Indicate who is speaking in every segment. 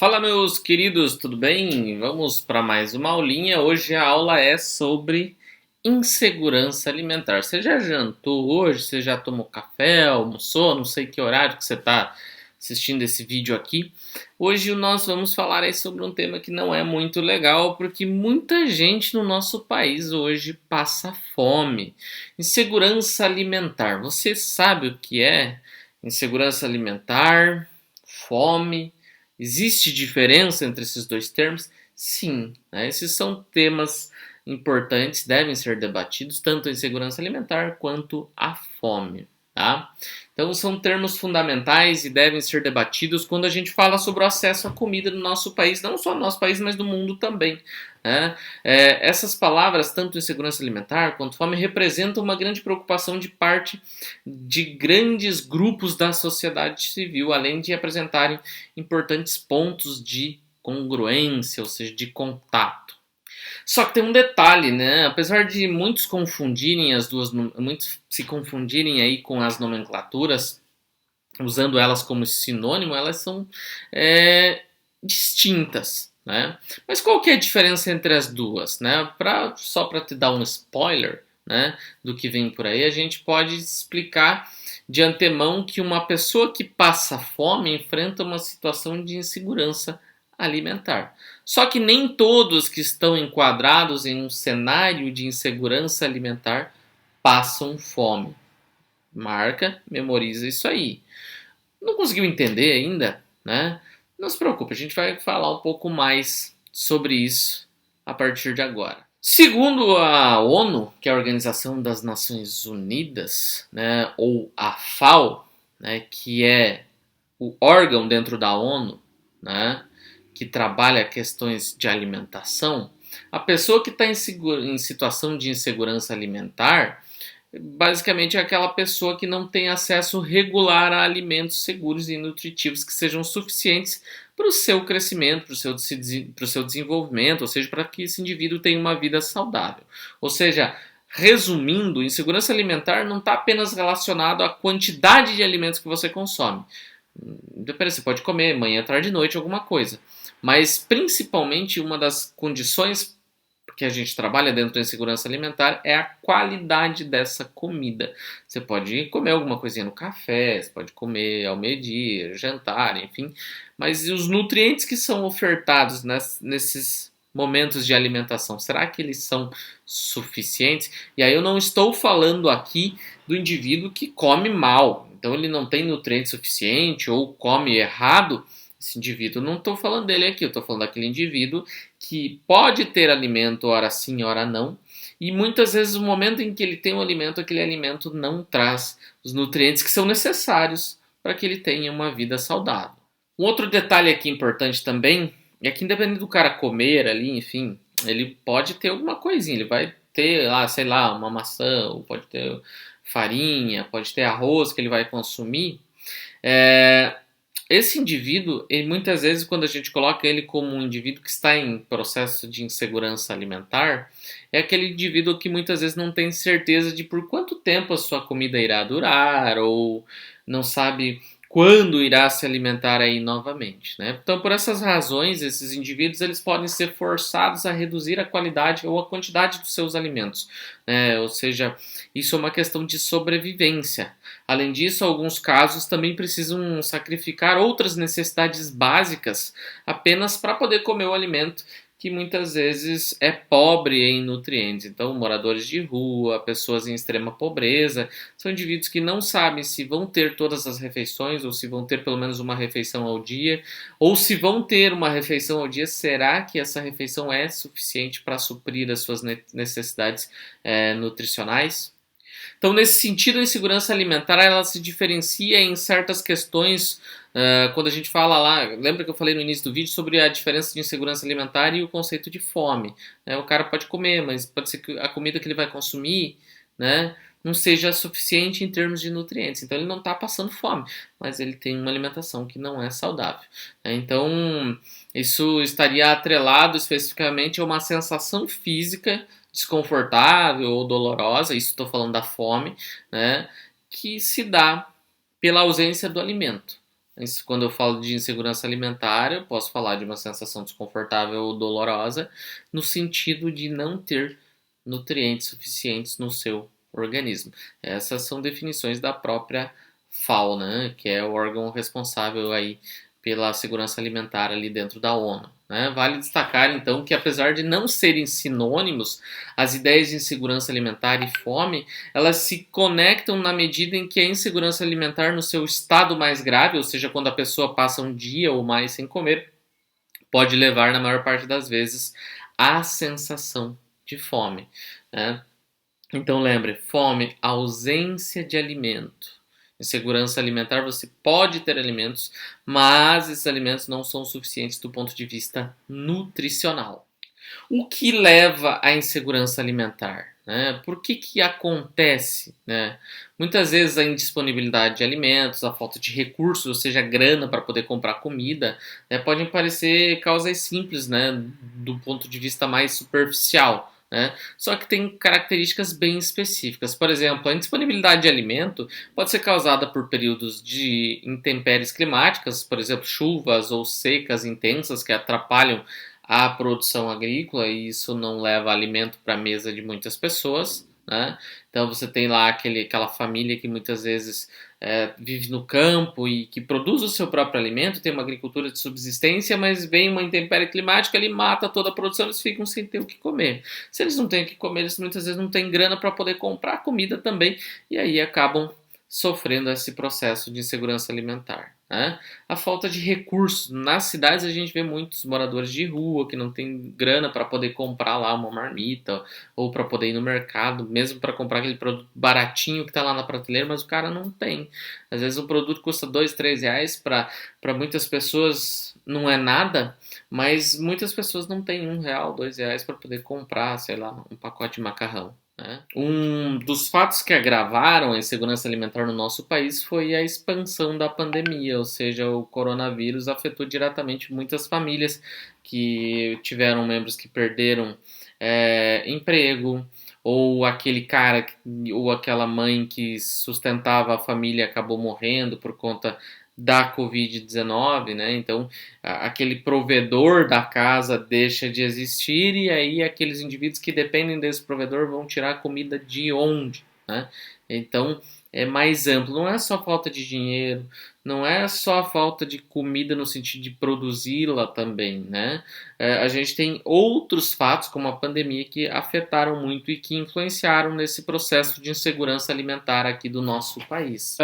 Speaker 1: Fala, meus queridos, tudo bem? Vamos para mais uma aulinha. Hoje a aula é sobre insegurança alimentar. Você já jantou hoje? Você já tomou café, almoçou? Não sei que horário que você está assistindo esse vídeo aqui. Hoje nós vamos falar aí sobre um tema que não é muito legal, porque muita gente no nosso país hoje passa fome. Insegurança alimentar. Você sabe o que é insegurança alimentar, fome? Existe diferença entre esses dois termos? Sim, né? Esses são temas importantes, devem ser debatidos, tanto a insegurança alimentar quanto a fome. Tá? Então, são termos fundamentais e devem ser debatidos quando a gente fala sobre o acesso à comida no nosso país, não só no nosso país, mas no mundo também. Né? Essas palavras, tanto insegurança alimentar quanto fome, representam uma grande preocupação de parte de grandes grupos da sociedade civil, além de apresentarem importantes pontos de congruência, ou seja, de contato. Só que tem um detalhe, né? Apesar de muitos confundirem as duas, muitos se confundirem aí com as nomenclaturas, usando elas como sinônimo, elas são distintas, né? Mas qual que é a diferença entre as duas, né? Só para te dar um spoiler, né, do que vem por aí, a gente pode explicar de antemão que uma pessoa que passa fome enfrenta uma situação de insegurança alimentar. Só que nem todos que estão enquadrados em um cenário de insegurança alimentar passam fome. Marca, memoriza isso aí. Não conseguiu entender ainda, né? Não se preocupe, a gente vai falar um pouco mais sobre isso a partir de agora. Segundo a ONU, que é a Organização das Nações Unidas, né, ou a FAO, né, que é o órgão dentro da ONU, né, que trabalha questões de alimentação, a pessoa que está em situação de insegurança alimentar, basicamente é aquela pessoa que não tem acesso regular a alimentos seguros e nutritivos que sejam suficientes para o seu crescimento, para o seu desenvolvimento, ou seja, para que esse indivíduo tenha uma vida saudável. Ou seja, resumindo, insegurança alimentar não está apenas relacionado à quantidade de alimentos que você consome. Você pode comer manhã, tarde e noite alguma coisa. Mas principalmente uma das condições que a gente trabalha dentro da insegurança alimentar é a qualidade dessa comida. Você pode comer alguma coisinha no café, você pode comer ao meio-dia, jantar, enfim. Mas e os nutrientes que são ofertados nesses momentos de alimentação, será que eles são suficientes? E aí eu não estou falando aqui do indivíduo que come mal. Então ele não tem nutriente suficiente ou come errado. Esse indivíduo, não estou falando dele aqui, eu estou falando daquele indivíduo que pode ter alimento, ora sim, ora não, e muitas vezes o momento em que ele tem um alimento, aquele alimento não traz os nutrientes que são necessários para que ele tenha uma vida saudável. Um outro detalhe aqui importante também é que independente do cara comer ali, enfim, ele pode ter alguma coisinha, ele vai ter, sei lá, uma maçã, ou pode ter farinha, pode ter arroz que ele vai consumir. Esse indivíduo, muitas vezes, quando a gente coloca ele como um indivíduo que está em processo de insegurança alimentar, é aquele indivíduo que muitas vezes não tem certeza de por quanto tempo a sua comida irá durar, ou não sabe quando irá se alimentar aí novamente, né? Então, por essas razões, esses indivíduos eles podem ser forçados a reduzir a qualidade ou a quantidade dos seus alimentos, né? Ou seja, isso é uma questão de sobrevivência. Além disso, alguns casos também precisam sacrificar outras necessidades básicas apenas para poder comer o alimento que muitas vezes é pobre em nutrientes. Então, moradores de rua, pessoas em extrema pobreza, são indivíduos que não sabem se vão ter todas as refeições ou se vão ter pelo menos uma refeição ao dia, ou se vão ter uma refeição ao dia, será que essa refeição é suficiente para suprir as suas necessidades nutricionais? Então, nesse sentido, a insegurança alimentar ela se diferencia em certas questões. Quando a gente fala lá, lembra que eu falei no início do vídeo sobre a diferença de insegurança alimentar e o conceito de fome, né? O cara pode comer, mas pode ser que a comida que ele vai consumir, né, não seja suficiente em termos de nutrientes. Então ele não está passando fome, mas ele tem uma alimentação que não é saudável, né? Então isso estaria atrelado especificamente a uma sensação física desconfortável ou dolorosa, isso estou falando da fome, né, que se dá pela ausência do alimento. Quando eu falo de insegurança alimentar, eu posso falar de uma sensação desconfortável ou dolorosa, no sentido de não ter nutrientes suficientes no seu organismo. Essas são definições da própria FAO, né, que é o órgão responsável aí pela segurança alimentar ali dentro da ONU. Né? Vale destacar então que, apesar de não serem sinônimos, as ideias de insegurança alimentar e fome, elas se conectam na medida em que a insegurança alimentar no seu estado mais grave, ou seja, quando a pessoa passa um dia ou mais sem comer, pode levar, na maior parte das vezes, à sensação de fome. Né? Então lembre, fome, ausência de alimento. Insegurança alimentar, você pode ter alimentos, mas esses alimentos não são suficientes do ponto de vista nutricional. O que leva à insegurança alimentar? Né? Por que acontece? Né? Muitas vezes a indisponibilidade de alimentos, a falta de recursos, ou seja, grana para poder comprar comida, né, podem parecer causas simples, né, do ponto de vista mais superficial. Né? Só que tem características bem específicas. Por exemplo, a indisponibilidade de alimento pode ser causada por períodos de intempéries climáticas, por exemplo, chuvas ou secas intensas que atrapalham a produção agrícola e isso não leva alimento para a mesa de muitas pessoas. Né? Então você tem lá aquela família que muitas vezes vive no campo e que produz o seu próprio alimento, tem uma agricultura de subsistência, mas vem uma intempérie climática, ele mata toda a produção, eles ficam sem ter o que comer. Se eles não têm o que comer, eles muitas vezes não têm grana para poder comprar comida também, e aí acabam sofrendo esse processo de insegurança alimentar. Né? A falta de recursos. Nas cidades a gente vê muitos moradores de rua que não tem grana para poder comprar lá uma marmita ou para poder ir no mercado, mesmo para comprar aquele produto baratinho que está lá na prateleira, mas o cara não tem. Às vezes o produto custa R$ 2, R$ 3, para muitas pessoas não é nada, mas muitas pessoas não têm R$ 1, R$ 2 para poder comprar, sei lá, um pacote de macarrão. Um dos fatos que agravaram a insegurança alimentar no nosso país foi a expansão da pandemia, ou seja, o coronavírus afetou diretamente muitas famílias que tiveram membros que perderam emprego, ou aquele cara ou aquela mãe que sustentava a família acabou morrendo por conta da Covid-19, né? Então, aquele provedor da casa deixa de existir e aí aqueles indivíduos que dependem desse provedor vão tirar a comida de onde, né? Então, é mais amplo. Não é só falta de dinheiro, não é só falta de comida no sentido de produzi-la também, né? A gente tem outros fatos, como a pandemia, que afetaram muito e que influenciaram nesse processo de insegurança alimentar aqui do nosso país.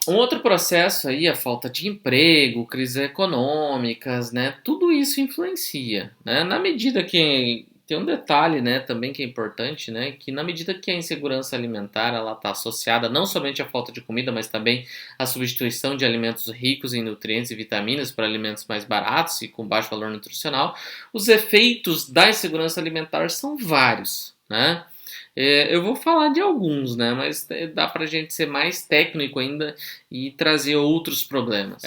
Speaker 1: Um outro processo aí, a falta de emprego, crises econômicas, né? Tudo isso influencia, né? Na medida que tem um detalhe, né, também que é importante, né, que na medida que a insegurança alimentar ela está associada não somente à falta de comida, mas também à substituição de alimentos ricos em nutrientes e vitaminas por alimentos mais baratos e com baixo valor nutricional, os efeitos da insegurança alimentar são vários, né? Eu vou falar de alguns, né? Mas dá para a gente ser mais técnico ainda e trazer outros problemas.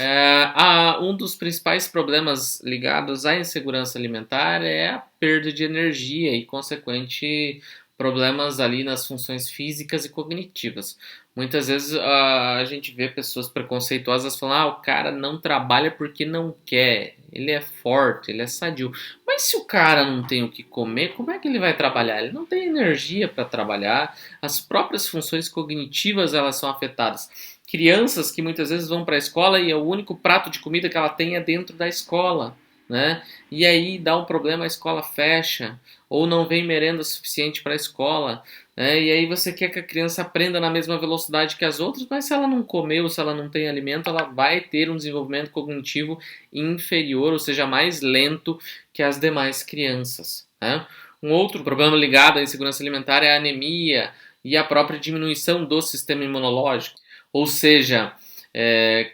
Speaker 1: Um dos principais problemas ligados à insegurança alimentar é a perda de energia e consequente problemas ali nas funções físicas e cognitivas. Muitas vezes a gente vê pessoas preconceituosas falando: o cara não trabalha porque não quer, ele é forte, ele é sadio. Mas se o cara não tem o que comer, como é que ele vai trabalhar? Ele não tem energia para trabalhar, as próprias funções cognitivas elas são afetadas. Crianças que muitas vezes vão para a escola e o único prato de comida que ela tem é dentro da escola. Né? E aí dá um problema, a escola fecha, ou não vem merenda suficiente para a escola, né? E aí você quer que a criança aprenda na mesma velocidade que as outras, mas se ela não comeu, se ela não tem alimento, ela vai ter um desenvolvimento cognitivo inferior, ou seja, mais lento que as demais crianças. Né? Um outro problema ligado à insegurança alimentar é a anemia e a própria diminuição do sistema imunológico, ou seja,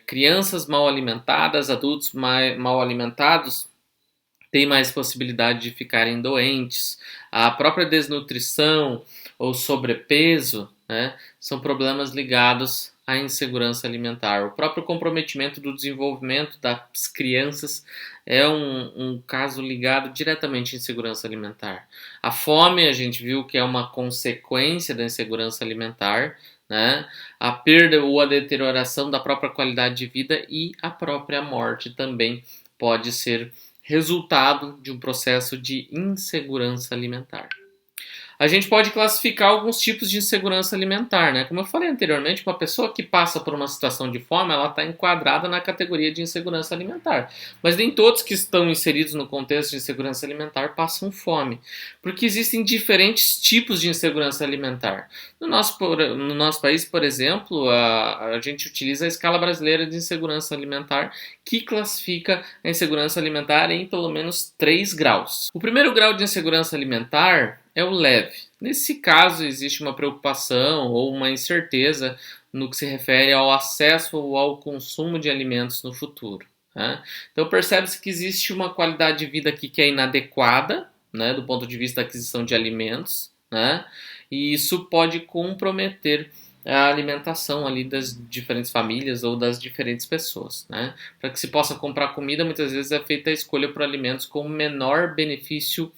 Speaker 1: crianças mal alimentadas, adultos mal alimentados têm mais possibilidade de ficarem doentes. A própria desnutrição ou sobrepeso, né, são problemas ligados à insegurança alimentar. O próprio comprometimento do desenvolvimento das crianças é um caso ligado diretamente à insegurança alimentar. A fome, a gente viu que é uma consequência da insegurança alimentar, né? A perda ou a deterioração da própria qualidade de vida e a própria morte também pode ser resultado de um processo de insegurança alimentar. A gente pode classificar alguns tipos de insegurança alimentar, né? Como eu falei anteriormente, uma pessoa que passa por uma situação de fome, ela está enquadrada na categoria de insegurança alimentar. Mas nem todos que estão inseridos no contexto de insegurança alimentar passam fome, porque existem diferentes tipos de insegurança alimentar. No nosso país, por exemplo, a gente utiliza a escala brasileira de insegurança alimentar, que classifica a insegurança alimentar em pelo menos 3 graus. O primeiro grau de insegurança alimentar é o leve. Nesse caso, existe uma preocupação ou uma incerteza no que se refere ao acesso ou ao consumo de alimentos no futuro, né? Então, percebe-se que existe uma qualidade de vida aqui que é inadequada, né, do ponto de vista da aquisição de alimentos, né? E isso pode comprometer a alimentação ali das diferentes famílias ou das diferentes pessoas, né? Para que se possa comprar comida, muitas vezes é feita a escolha por alimentos com menor benefício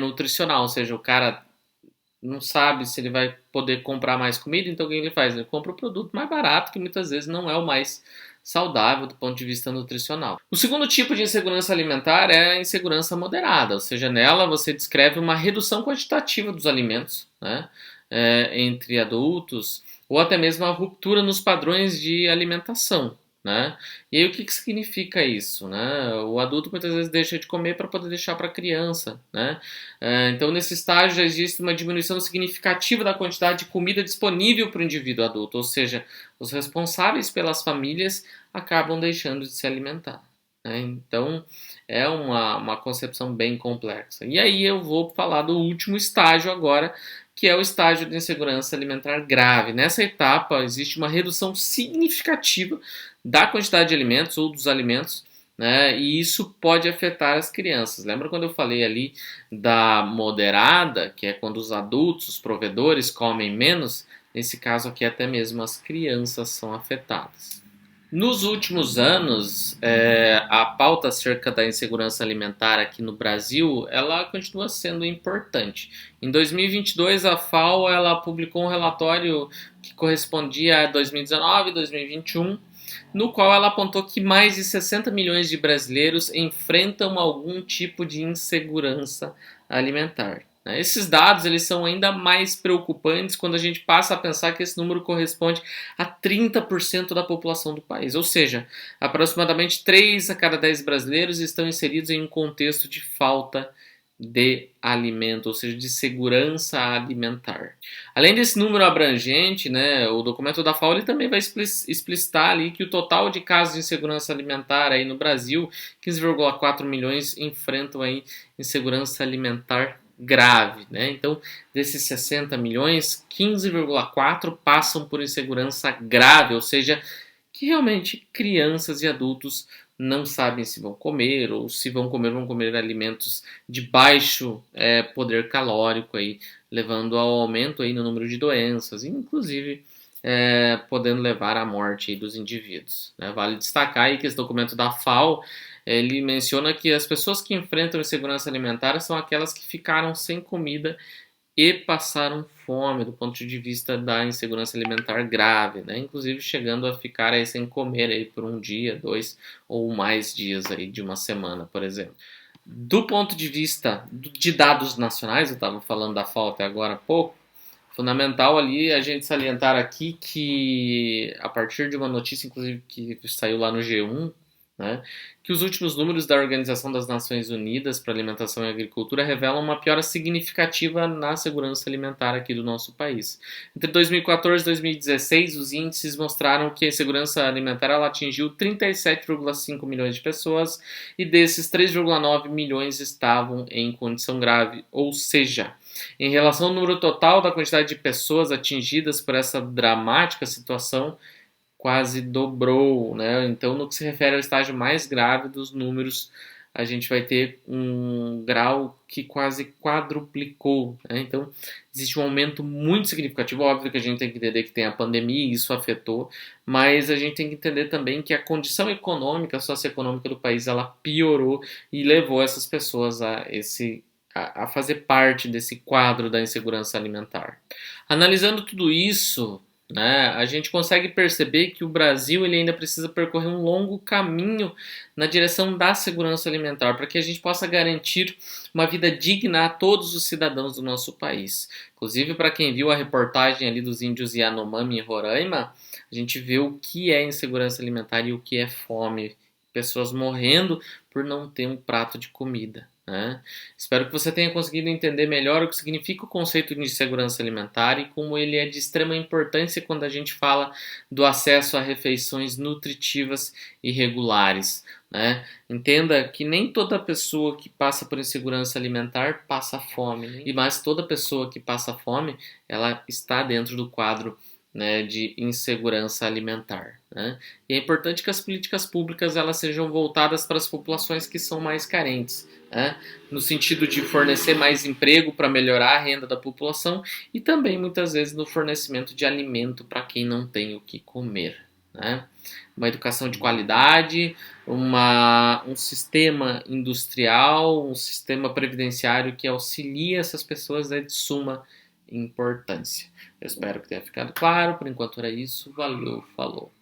Speaker 1: nutricional, ou seja, o cara não sabe se ele vai poder comprar mais comida, então o que ele faz? Ele compra o produto mais barato, que muitas vezes não é o mais saudável do ponto de vista nutricional. O segundo tipo de insegurança alimentar é a insegurança moderada, ou seja, nela você descreve uma redução quantitativa dos alimentos, né, entre adultos, ou até mesmo a ruptura nos padrões de alimentação, né? E aí o que significa isso, né? O adulto muitas vezes deixa de comer para poder deixar para a criança, né? Então nesse estágio já existe uma diminuição significativa da quantidade de comida disponível para o indivíduo adulto, ou seja, os responsáveis pelas famílias acabam deixando de se alimentar, né? Então é uma concepção bem complexa. E aí eu vou falar do último estágio agora, que é o estágio de insegurança alimentar grave. Nessa etapa existe uma redução significativa da quantidade de alimentos ou dos alimentos, né? E isso pode afetar as crianças. Lembra quando eu falei ali da moderada, que é quando os adultos, os provedores, comem menos? Nesse caso aqui, até mesmo as crianças são afetadas. Nos últimos anos, a pauta acerca da insegurança alimentar aqui no Brasil, ela continua sendo importante. Em 2022, a FAO ela publicou um relatório que correspondia a 2019 e 2021, no qual ela apontou que mais de 60 milhões de brasileiros enfrentam algum tipo de insegurança alimentar. Esses dados eles são ainda mais preocupantes quando a gente passa a pensar que esse número corresponde a 30% da população do país. Ou seja, aproximadamente 3 a cada 10 brasileiros estão inseridos em um contexto de falta de alimento, ou seja, de segurança alimentar. Além desse número abrangente, né, o documento da FAO ele também vai explicitar ali que o total de casos de insegurança alimentar aí no Brasil, 15,4 milhões enfrentam aí insegurança alimentar grave, né? Então, desses 60 milhões, 15,4 passam por insegurança grave, ou seja, que realmente crianças e adultos não sabem se vão comer ou se vão comer alimentos de baixo poder calórico aí, levando ao aumento aí no número de doenças, inclusive podendo levar à morte aí dos indivíduos, né? Vale destacar aí que esse documento da FAO ele menciona que as pessoas que enfrentam insegurança alimentar são aquelas que ficaram sem comida e passaram fome do ponto de vista da insegurança alimentar grave, né? Inclusive chegando a ficar aí sem comer aí por um dia, 2 ou mais dias aí de uma semana, por exemplo. Do ponto de vista de dados nacionais, eu estava falando da FAO até agora há pouco, fundamental ali a gente salientar aqui que a partir de uma notícia, inclusive que saiu lá no G1, né, que os últimos números da Organização das Nações Unidas para Alimentação e Agricultura revelam uma piora significativa na segurança alimentar aqui do nosso país. Entre 2014 e 2016, os índices mostraram que a insegurança alimentar ela atingiu 37,5 milhões de pessoas e desses 3,9 milhões estavam em condição grave, ou seja, em relação ao número total da quantidade de pessoas atingidas por essa dramática situação, quase dobrou, né? Então, no que se refere ao estágio mais grave dos números, a gente vai ter um grau que quase quadruplicou, né? Então, existe um aumento muito significativo. Óbvio que a gente tem que entender que tem a pandemia e isso afetou, mas a gente tem que entender também que a condição econômica, socioeconômica do país, ela piorou e levou essas pessoas a fazer parte desse quadro da insegurança alimentar. Analisando tudo isso, né? A gente consegue perceber que o Brasil ele ainda precisa percorrer um longo caminho na direção da segurança alimentar, para que a gente possa garantir uma vida digna a todos os cidadãos do nosso país. Inclusive, para quem viu a reportagem ali dos índios Yanomami em Roraima, a gente vê o que é insegurança alimentar e o que é fome. Pessoas morrendo por não ter um prato de comida, né? Espero que você tenha conseguido entender melhor o que significa o conceito de segurança alimentar e como ele é de extrema importância quando a gente fala do acesso a refeições nutritivas e regulares, né? Entenda que nem toda pessoa que passa por insegurança alimentar passa fome, né? Mas toda pessoa que passa fome, ela está dentro do quadro, né, de insegurança alimentar, né? E é importante que as políticas públicas elas sejam voltadas para as populações que são mais carentes, né? No sentido de fornecer mais emprego para melhorar a renda da população e também muitas vezes no fornecimento de alimento para quem não tem o que comer, né? Uma educação de qualidade, um sistema industrial, um sistema previdenciário que auxilie essas pessoas é de suma importância. Eu espero que tenha ficado claro. Por enquanto era isso. Valeu, falou.